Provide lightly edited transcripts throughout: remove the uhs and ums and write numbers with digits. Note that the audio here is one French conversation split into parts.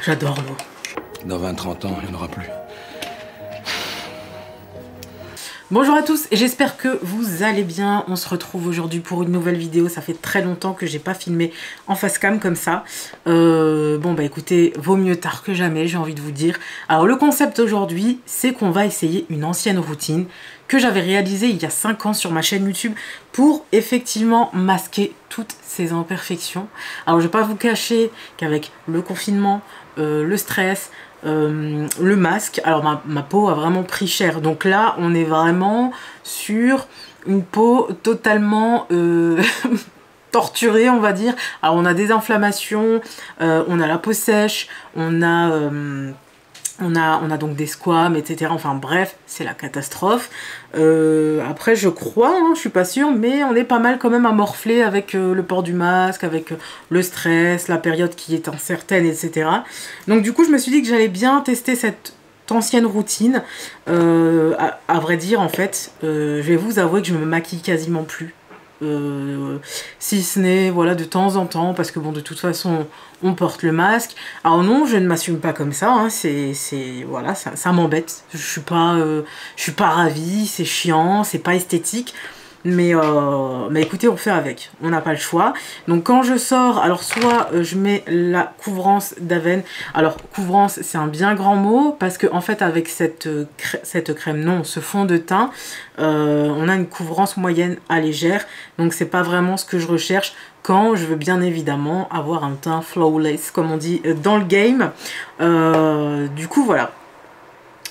J'adore l'eau. Dans 20-30 ans, il n'y en aura plus. Bonjour à tous, j'espère que vous allez bien. On se retrouve aujourd'hui pour une nouvelle vidéo. Ça fait très longtemps que j'ai pas filmé en face cam comme ça. Bon bah écoutez, vaut mieux tard que jamais, j'ai envie de vous dire. Alors le concept aujourd'hui, c'est qu'on va essayer une ancienne routine que j'avais réalisée il y a 5 ans sur ma chaîne YouTube pour effectivement masquer toutes ces imperfections. Alors je vais pas vous cacher qu'avec le confinement, le stress, le masque, alors ma peau a vraiment pris cher, donc là on est vraiment sur une peau totalement torturée, on va dire. Alors on a des inflammations, on a la peau sèche, on a donc des squames, etc. Enfin bref, c'est la catastrophe. Après je crois, hein, je suis pas sûre, mais on est pas mal quand même à morfler avec le port du masque, avec le stress, la période qui est incertaine, etc. Donc du coup je me suis dit que j'allais bien tester cette ancienne routine. À vrai dire en fait, je vais vous avouer que je me maquille quasiment plus. Si ce n'est voilà de temps en temps, parce que bon de toute façon on porte le masque. Alors non, je ne m'assume pas comme ça, hein, voilà, ça m'embête, je suis pas ravie, c'est chiant, c'est pas esthétique. Mais écoutez, on fait avec, on n'a pas le choix. Donc quand je sors, alors soit je mets la couvrance d'Aven. Alors couvrance, c'est un bien grand mot, parce que en fait avec cette crème, non, ce fond de teint, on a une couvrance moyenne à légère. Donc c'est pas vraiment ce que je recherche quand je veux bien évidemment avoir un teint flawless, comme on dit dans le game. Du coup voilà.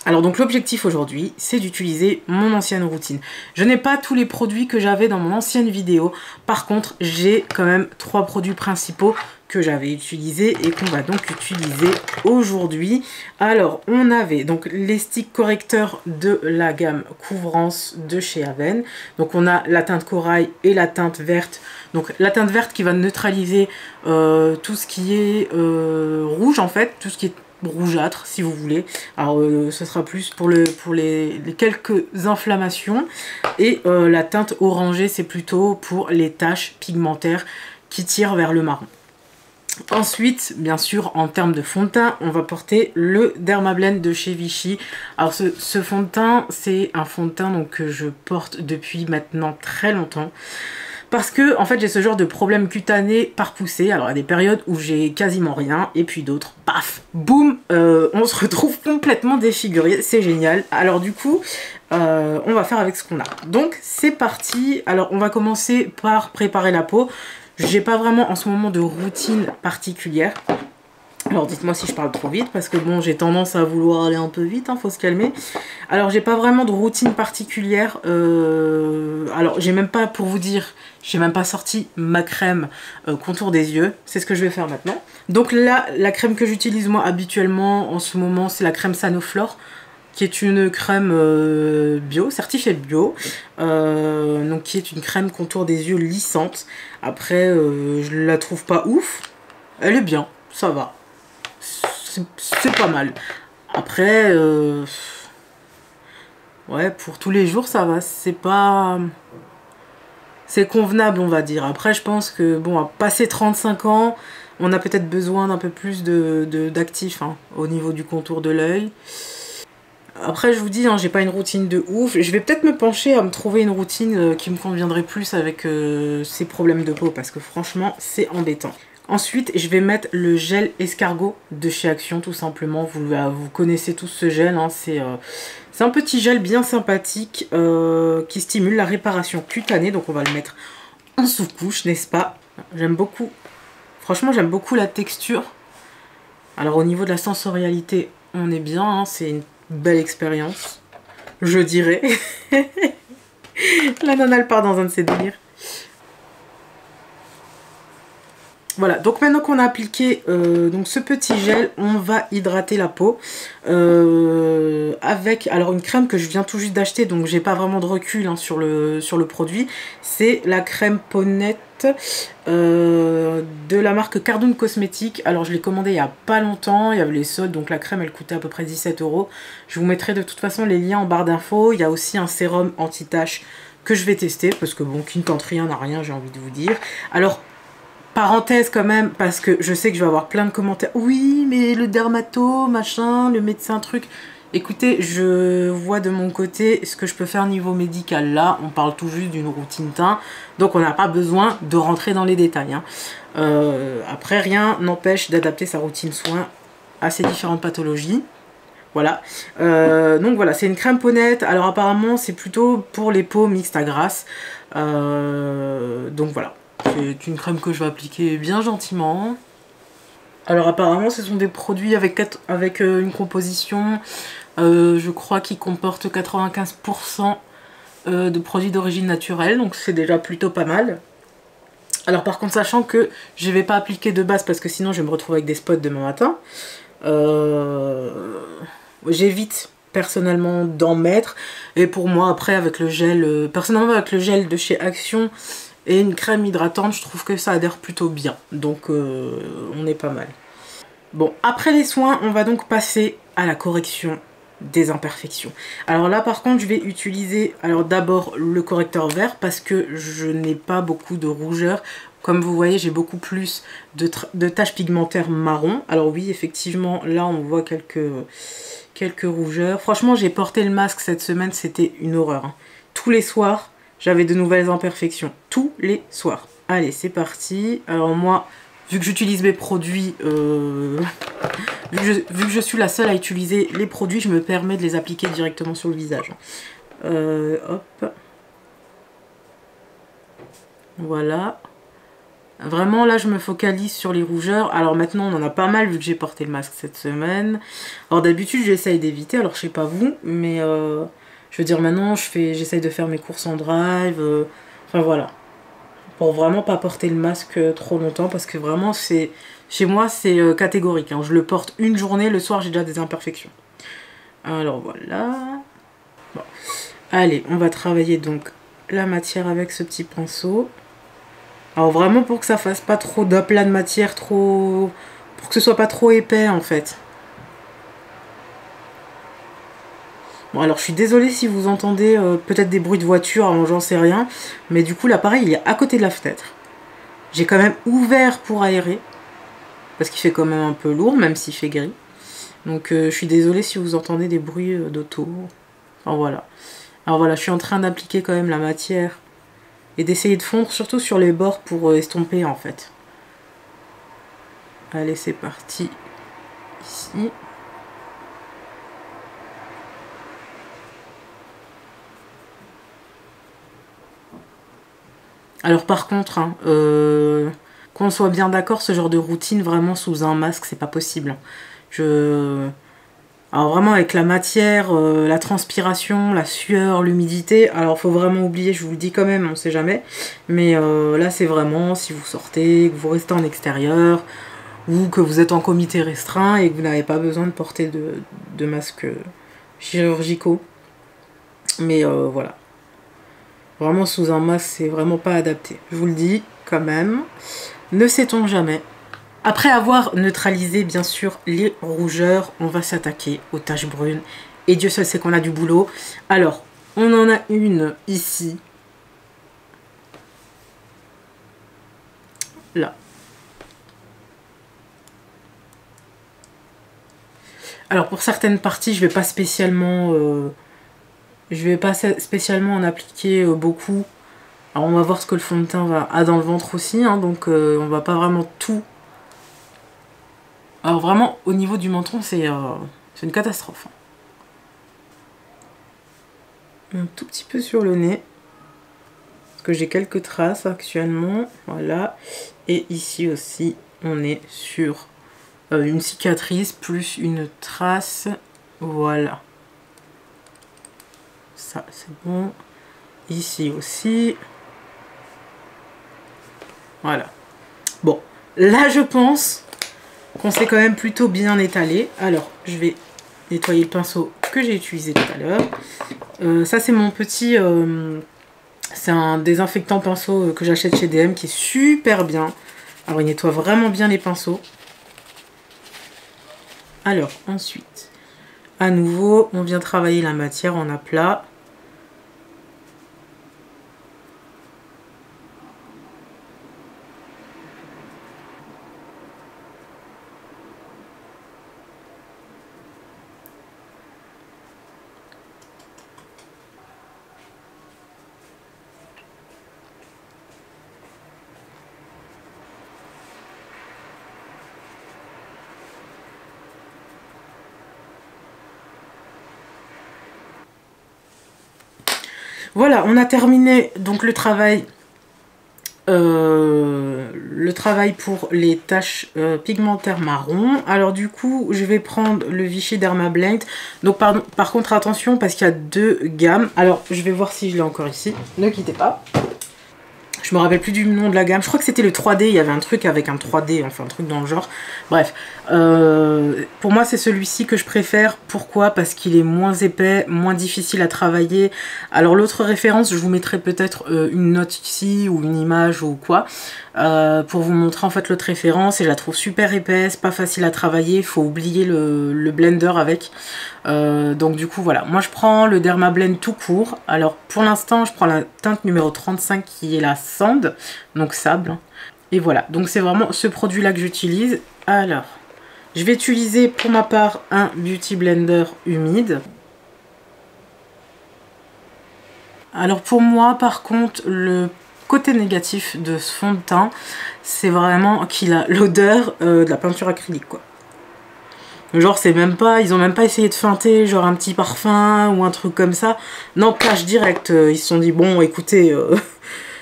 Alors donc l'objectif aujourd'hui, c'est d'utiliser mon ancienne routine. Je n'ai pas tous les produits que j'avais dans mon ancienne vidéo. Par contre, j'ai quand même 3 produits principaux que j'avais utilisés et qu'on va donc utiliser aujourd'hui. Alors, on avait donc les sticks correcteurs de la gamme Couvrance de chez Aven. Donc on a la teinte corail et la teinte verte. Donc la teinte verte qui va neutraliser tout ce qui est rouge en fait, tout ce qui est rougeâtre si vous voulez. Alors ce sera plus pour les quelques inflammations, et la teinte orangée c'est plutôt pour les taches pigmentaires qui tirent vers le marron. Ensuite, bien sûr, en termes de fond de teint, on va porter le Dermablend de chez Vichy. Alors ce fond de teint, c'est un fond de teint donc, que je porte depuis maintenant très longtemps. Parce que en fait j'ai ce genre de problème cutané par poussée. Alors il y a des périodes où j'ai quasiment rien, et puis d'autres, paf, boum, on se retrouve complètement défiguré, c'est génial. Alors du coup, on va faire avec ce qu'on a. Donc c'est parti. Alors on va commencer par préparer la peau. J'ai pas vraiment en ce moment de routine particulière. Alors dites-moi si je parle trop vite, parce que bon, j'ai tendance à vouloir aller un peu vite, hein, faut se calmer. Alors j'ai pas vraiment de routine particulière. Alors j'ai même pas, pour vous dire, j'ai même pas sorti ma crème contour des yeux. C'est ce que je vais faire maintenant. Donc là, la crème que j'utilise moi habituellement en ce moment, c'est la crème Sanoflore, qui est une crème bio, certifiée bio, donc qui est une crème contour des yeux lissante. Après, je la trouve pas ouf, elle est bien, ça va. C'est pas mal. Après, ouais, pour tous les jours, ça va. C'est pas... C'est convenable, on va dire. Après, je pense que, bon, à passer 35 ans, on a peut-être besoin d'un peu plus d'actifs hein, au niveau du contour de l'œil. Après, je vous dis, hein, j'ai pas une routine de ouf. Je vais peut-être me pencher à me trouver une routine qui me conviendrait plus avec ces problèmes de peau, parce que franchement, c'est embêtant. Ensuite, je vais mettre le gel escargot de chez Action, tout simplement. Vous connaissez tous ce gel, hein. C'est un petit gel bien sympathique qui stimule la réparation cutanée. Donc on va le mettre en sous-couche, n'est-ce pas? J'aime beaucoup. Franchement, j'aime beaucoup la texture. Alors au niveau de la sensorialité, on est bien, hein. C'est une belle expérience, je dirais. La nana, elle part dans un de ses délires. Voilà, donc maintenant qu'on a appliqué donc ce petit gel, on va hydrater la peau avec alors une crème que je viens tout juste d'acheter, donc j'ai pas vraiment de recul hein, sur le produit. C'est la crème peau nette de la marque Cardoon Cosmétiques. Alors je l'ai commandée il y a pas longtemps, il y avait les soldes, donc la crème elle coûtait à peu près 17 €. Je vous mettrai de toute façon les liens en barre d'infos. Il y a aussi un sérum anti-tache que je vais tester, parce que bon, qui ne tente rien n'a rien, j'ai envie de vous dire. Alors parenthèse quand même, parce que je sais que je vais avoir plein de commentaires. Oui, mais le dermato, machin, le médecin, truc. Écoutez, je vois de mon côté ce que je peux faire niveau médical. Là, on parle tout juste d'une routine teint, donc on n'a pas besoin de rentrer dans les détails. Hein. Après, rien n'empêche d'adapter sa routine soin à ces différentes pathologies. Voilà. Donc voilà, c'est une crème peau nette. Alors apparemment, c'est plutôt pour les peaux mixtes à grasse. Donc voilà. C'est une crème que je vais appliquer bien gentiment. Alors apparemment ce sont des produits avec une composition, je crois, qui comporte 95% de produits d'origine naturelle. Donc c'est déjà plutôt pas mal. Alors par contre, sachant que je ne vais pas appliquer de base parce que sinon je vais me retrouver avec des spots demain matin. J'évite personnellement d'en mettre. Et pour moi après avec le gel, personnellement avec le gel de chez Action et une crème hydratante, je trouve que ça adhère plutôt bien. Donc on est pas mal. Bon, après les soins, on va donc passer à la correction des imperfections. Alors là par contre je vais utiliser d'abord le correcteur vert parce que je n'ai pas beaucoup de rougeur. Comme vous voyez, j'ai beaucoup plus de taches pigmentaires marron. Alors oui, effectivement, là on voit quelques rougeurs. Franchement, j'ai porté le masque cette semaine, c'était une horreur. Hein. Tous les soirs, j'avais de nouvelles imperfections. Tous les soirs. Allez, c'est parti. Alors moi, vu que j'utilise mes produits, vu que je suis la seule à utiliser les produits, je me permets de les appliquer directement sur le visage. Hop. Voilà. Vraiment, là, je me focalise sur les rougeurs. Alors maintenant, on en a pas mal vu que j'ai porté le masque cette semaine. Alors d'habitude, j'essaye d'éviter. Alors, je sais pas vous, mais je veux dire, maintenant, j'essaye de faire mes courses en drive. Enfin, voilà. Pour vraiment pas porter le masque trop longtemps. Parce que vraiment, chez moi, c'est catégorique. Hein. Je le porte une journée. Le soir, j'ai déjà des imperfections. Alors, voilà. Bon. Allez, on va travailler donc la matière avec ce petit pinceau. Alors vraiment pour que ça fasse pas trop d'aplat de matière, pour que ce soit pas trop épais en fait. Bon alors je suis désolée si vous entendez peut-être des bruits de voiture, alors j'en sais rien. Mais du coup l'appareil il est à côté de la fenêtre. J'ai quand même ouvert pour aérer. Parce qu'il fait quand même un peu lourd, même s'il fait gris. Donc je suis désolée si vous entendez des bruits d'auto. Enfin voilà. Alors voilà, je suis en train d'appliquer quand même la matière. Et d'essayer de fondre surtout sur les bords pour estomper en fait. Allez, c'est parti. Ici. Alors par contre, hein, qu'on soit bien d'accord, ce genre de routine vraiment sous un masque, c'est pas possible. Alors vraiment avec la matière, la transpiration, la sueur, l'humidité, alors faut vraiment oublier, je vous le dis quand même, on sait jamais. Mais là c'est vraiment si vous sortez, que vous restez en extérieur, ou que vous êtes en comité restreint et que vous n'avez pas besoin de porter de masques chirurgicaux. Mais voilà. Vraiment sous un masque, c'est vraiment pas adapté. Je vous le dis quand même. Ne sait-on jamais. Après avoir neutralisé bien sûr les rougeurs, on va s'attaquer aux taches brunes. Et Dieu seul sait qu'on a du boulot. Alors, on en a une ici. Là. Alors pour certaines parties, je vais pas spécialement en appliquer beaucoup. Alors on va voir ce que le fond de teint a dans le ventre aussi, hein, donc on va pas vraiment tout. Alors vraiment au niveau du menton c'est une catastrophe. Un tout petit peu sur le nez. Parce que j'ai quelques traces actuellement. Voilà. Et ici aussi on est sur une cicatrice plus une trace. Voilà. Ça c'est bon. Ici aussi. Voilà. Bon, là je pense qu'on s'est quand même plutôt bien étalé. Alors, je vais nettoyer le pinceau que j'ai utilisé tout à l'heure. Ça c'est mon petit... c'est un désinfectant pinceau que j'achète chez DM qui est super bien. Alors il nettoie vraiment bien les pinceaux. Alors ensuite, à nouveau, on vient travailler la matière en aplat. Voilà, on a terminé donc le travail pour les taches pigmentaires marron. Alors du coup, je vais prendre le Vichy Dermablend. Donc par contre, attention parce qu'il y a 2 gammes. Alors, je vais voir si je l'ai encore ici. Ne quittez pas. Je me rappelle plus du nom de la gamme. Je crois que c'était le 3D. Il y avait un truc avec un 3D, enfin un truc dans le genre. Bref. Pour moi, c'est celui-ci que je préfère. Pourquoi? Parce qu'il est moins épais, moins difficile à travailler. Alors l'autre référence, je vous mettrai peut-être une note ici ou une image ou quoi. Pour vous montrer en fait l'autre référence. Et je la trouve super épaisse, pas facile à travailler. Il faut oublier le blender avec. Donc du coup voilà, moi je prends le Dermablend tout court. Alors pour l'instant je prends la teinte numéro 35 qui est la Sand, donc sable. Et voilà, donc c'est vraiment ce produit là que j'utilise. Alors, je vais utiliser pour ma part un Beauty Blender humide. Alors pour moi par contre, le côté négatif de ce fond de teint, c'est vraiment qu'il a l'odeur de la peinture acrylique quoi. Genre c'est même pas, ils ont même pas essayé de feinter genre un petit parfum ou un truc comme ça. Non, cache direct, ils se sont dit bon écoutez,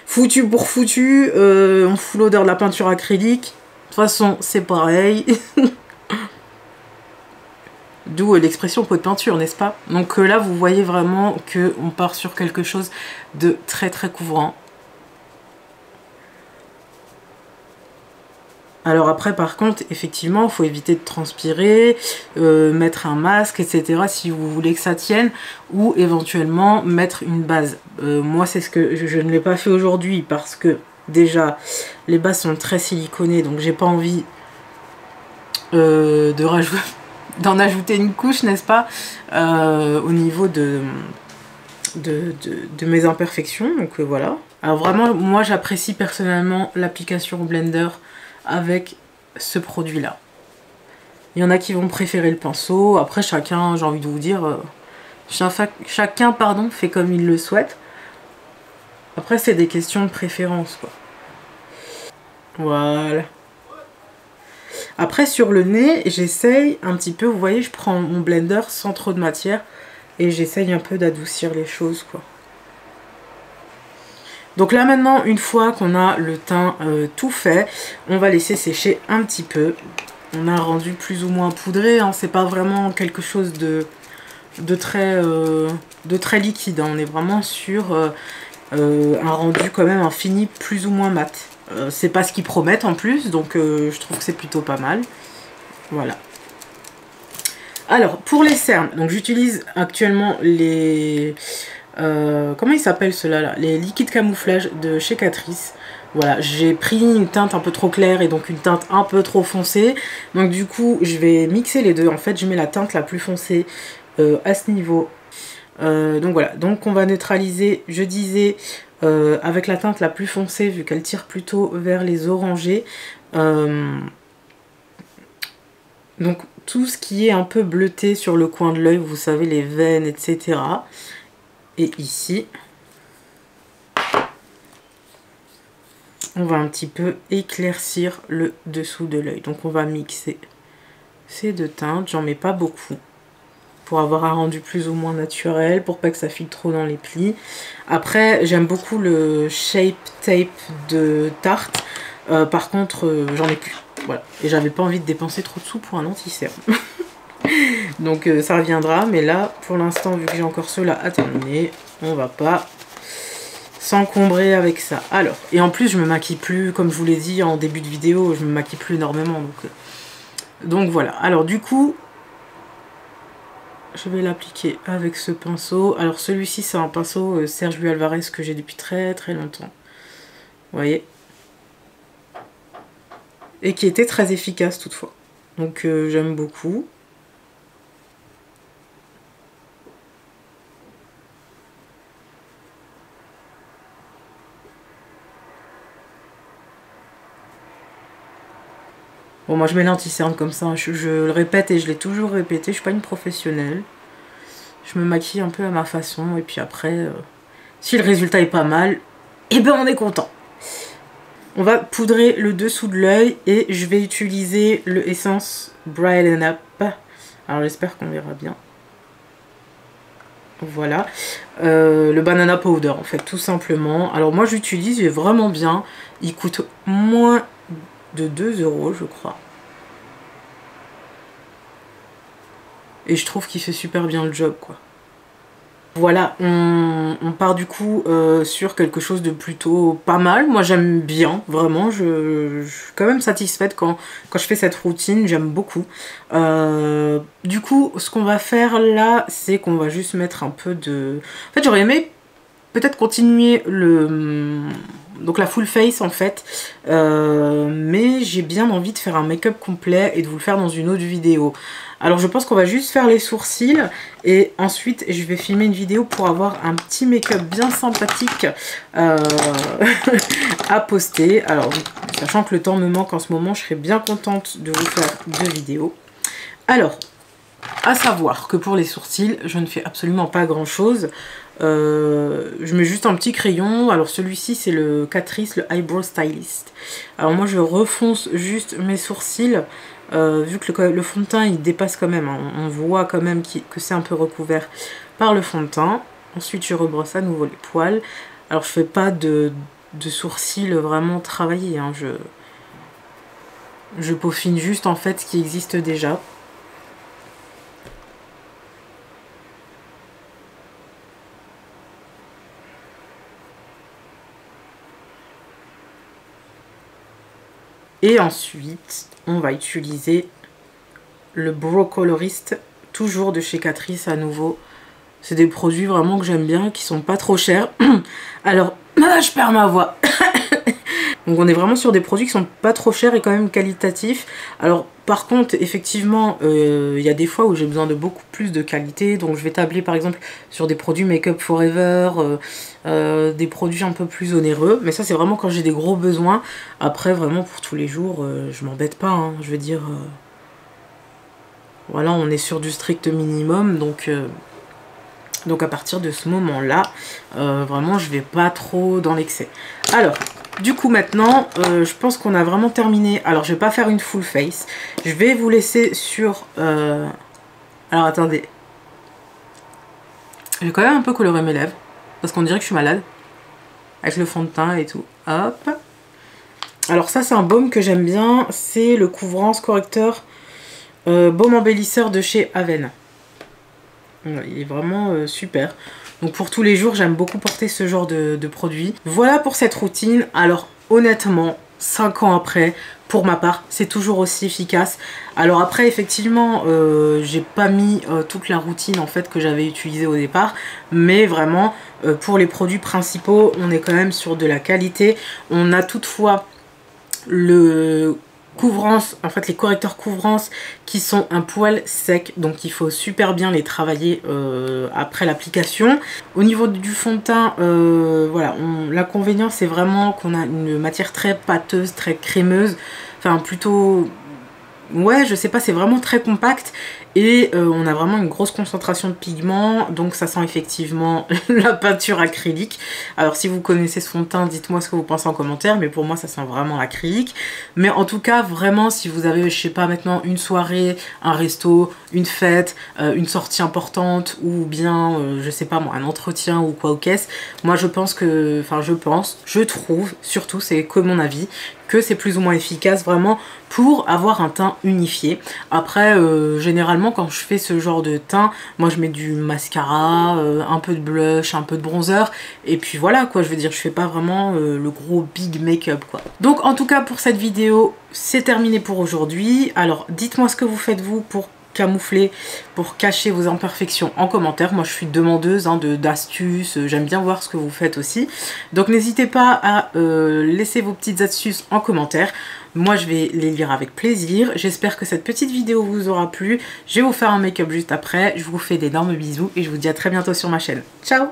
foutu pour foutu, on fout l'odeur de la peinture acrylique. De toute façon c'est pareil. D'où l'expression pot de peinture, n'est-ce pas? Donc là vous voyez vraiment qu'on part sur quelque chose de très très couvrant. Alors après par contre effectivement il faut éviter de transpirer, mettre un masque etc si vous voulez que ça tienne, ou éventuellement mettre une base. Moi c'est ce que je ne l'ai pas fait aujourd'hui parce que déjà les bases sont très siliconées donc j'ai pas envie d'en ajouter une couche, n'est-ce pas, au niveau de mes imperfections, donc voilà. Alors vraiment moi j'apprécie personnellement l'application au blender avec ce produit là. Il y en a qui vont préférer le pinceau, après chacun, j'ai envie de vous dire, chacun pardon, fait comme il le souhaite. Après c'est des questions de préférence quoi. Voilà. Après sur le nez, j'essaye un petit peu, vous voyez je prends mon blender sans trop de matière et j'essaye un peu d'adoucir les choses quoi. Donc là maintenant, une fois qu'on a le teint tout fait, on va laisser sécher un petit peu. On a un rendu plus ou moins poudré, hein. C'est pas vraiment quelque chose de très liquide, hein. On est vraiment sur un rendu quand même, un fini plus ou moins mat. C'est pas ce qu'ils promettent en plus, donc je trouve que c'est plutôt pas mal. Voilà. Alors, pour les cernes, donc j'utilise actuellement les... comment ils s'appellent ceux-là là, les liquides camouflage de chez Catrice. Voilà, j'ai pris une teinte un peu trop claire et donc une teinte un peu trop foncée. Donc du coup, je vais mixer les deux. En fait, je mets la teinte la plus foncée à ce niveau. Donc voilà, donc on va neutraliser, je disais, avec la teinte la plus foncée vu qu'elle tire plutôt vers les orangés. Donc tout ce qui est un peu bleuté sur le coin de l'œil, vous savez, les veines, etc. Et ici, on va un petit peu éclaircir le dessous de l'œil. Donc on va mixer ces deux teintes, j'en mets pas beaucoup, pour avoir un rendu plus ou moins naturel, pour pas que ça file trop dans les plis. Après, j'aime beaucoup le Shape Tape de Tarte. Par contre, j'en ai plus. Voilà. Et j'avais pas envie de dépenser trop de sous pour un anti-cerne. Donc ça reviendra. Mais là, pour l'instant, vu que j'ai encore ceux-là à terminer, on va pas s'encombrer avec ça. Alors, et en plus, je me maquille plus, comme je vous l'ai dit en début de vidéo, je me maquille plus énormément. Donc voilà. Alors du coup, je vais l'appliquer avec ce pinceau. Alors celui-ci, c'est un pinceau Sergio Alvarez que j'ai depuis très très longtemps. Vous voyez? Et qui était très efficace toutefois. Donc j'aime beaucoup. Bon, moi je mets l'anti-cerne comme ça, je le répète et je l'ai toujours répété, je suis pas une professionnelle. Je me maquille un peu à ma façon et puis après, si le résultat est pas mal, eh ben on est content. On va poudrer le dessous de l'œil et je vais utiliser le Essence Brighten Up. Alors j'espère qu'on verra bien. Voilà, le banana powder en fait, tout simplement. Alors moi j'utilise, il est vraiment bien. Il coûte moins de 2 € je crois. Et je trouve qu'il fait super bien le job quoi. Voilà, on part du coup sur quelque chose de plutôt pas mal. Moi j'aime bien, vraiment, je suis quand même satisfaite quand je fais cette routine, j'aime beaucoup. Du coup, ce qu'on va faire là, c'est qu'on va juste mettre un peu de... En fait, j'aurais aimé peut-être continuer donc la full face en fait, mais j'ai bien envie de faire un make-up complet et de vous le faire dans une autre vidéo. Alors je pense qu'on va juste faire les sourcils et ensuite je vais filmer une vidéo pour avoir un petit make-up bien sympathique à poster. Alors sachant que le temps me manque en ce moment, je serais bien contente de vous faire 2 vidéos. Alors, à savoir que pour les sourcils, je ne fais absolument pas grand chose. Je mets juste un petit crayon. Alors celui-ci c'est le Catrice, le Eyebrow Stylist. Alors moi je refonce juste mes sourcils. Vu que le fond de teint il dépasse quand même, hein, on voit quand même que c'est un peu recouvert par le fond de teint. Ensuite je rebrosse à nouveau les poils. Alors je fais pas de sourcils vraiment travaillés, hein. Je peaufine juste en fait ce qui existe déjà. Et ensuite, on va utiliser le Brow Colorist, toujours de chez Catrice à nouveau. C'est des produits vraiment que j'aime bien, qui sont pas trop chers. Alors, je perds ma voix. Donc on est vraiment sur des produits qui sont pas trop chers et quand même qualitatifs. Alors par contre effectivement il y a des fois où j'ai besoin de beaucoup plus de qualité, donc je vais tabler par exemple sur des produits Make Up Forever, des produits un peu plus onéreux, mais ça c'est vraiment quand j'ai des gros besoins. Après vraiment pour tous les jours je m'embête pas, hein. Je veux dire voilà, on est sur du strict minimum, donc à partir de ce moment là vraiment je vais pas trop dans l'excès. Alors du coup maintenant je pense qu'on a vraiment terminé. Alors je vais pas faire une full face, je vais vous laisser sur alors attendez, j'ai quand même un peu coloré mes lèvres parce qu'on dirait que je suis malade avec le fond de teint et tout. Hop, alors ça c'est un baume que j'aime bien, c'est le couvrance correcteur baume embellisseur de chez Aven. Il est vraiment super. Donc pour tous les jours, j'aime beaucoup porter ce genre de produit. Voilà pour cette routine. Alors honnêtement, 5 ans après, pour ma part, c'est toujours aussi efficace. Alors après, effectivement, j'ai pas mis toute la routine en fait que j'avais utilisée au départ. Mais vraiment, pour les produits principaux, on est quand même sur de la qualité. On a toutefois le couvrance, en fait les correcteurs couvrance qui sont un poil sec, donc il faut super bien les travailler après l'application. Au niveau du fond de teint, voilà, l'inconvénient c'est vraiment qu'on a une matière très pâteuse, très crémeuse, enfin plutôt, ouais je sais pas, c'est vraiment très compact. Et on a vraiment une grosse concentration de pigments, donc ça sent effectivement la peinture acrylique. Alors si vous connaissez ce fond de teint, dites-moi ce que vous pensez en commentaire, mais pour moi ça sent vraiment l'acrylique. Mais en tout cas, vraiment, si vous avez, je sais pas, maintenant une soirée, un resto, une fête, une sortie importante, ou bien, je sais pas moi, un entretien ou quoi ou qu'est-ce, moi je pense que, enfin je trouve, surtout c'est que mon avis, que c'est plus ou moins efficace vraiment pour avoir un teint unifié. Après généralement quand je fais ce genre de teint, moi je mets du mascara, un peu de blush, un peu de bronzer, et puis voilà quoi, je veux dire, je fais pas vraiment le gros big make-up quoi. Donc en tout cas pour cette vidéo, c'est terminé pour aujourd'hui. Alors dites-moi ce que vous faites vous pour camoufler, pour cacher vos imperfections en commentaire. Moi je suis demandeuse hein, d'astuces, j'aime bien voir ce que vous faites aussi. Donc n'hésitez pas à laisser vos petites astuces en commentaire. Moi je vais les lire avec plaisir. J'espère que cette petite vidéo vous aura plu. Je vais vous faire un make-up juste après. Je vous fais d'énormes bisous et je vous dis à très bientôt sur ma chaîne. Ciao!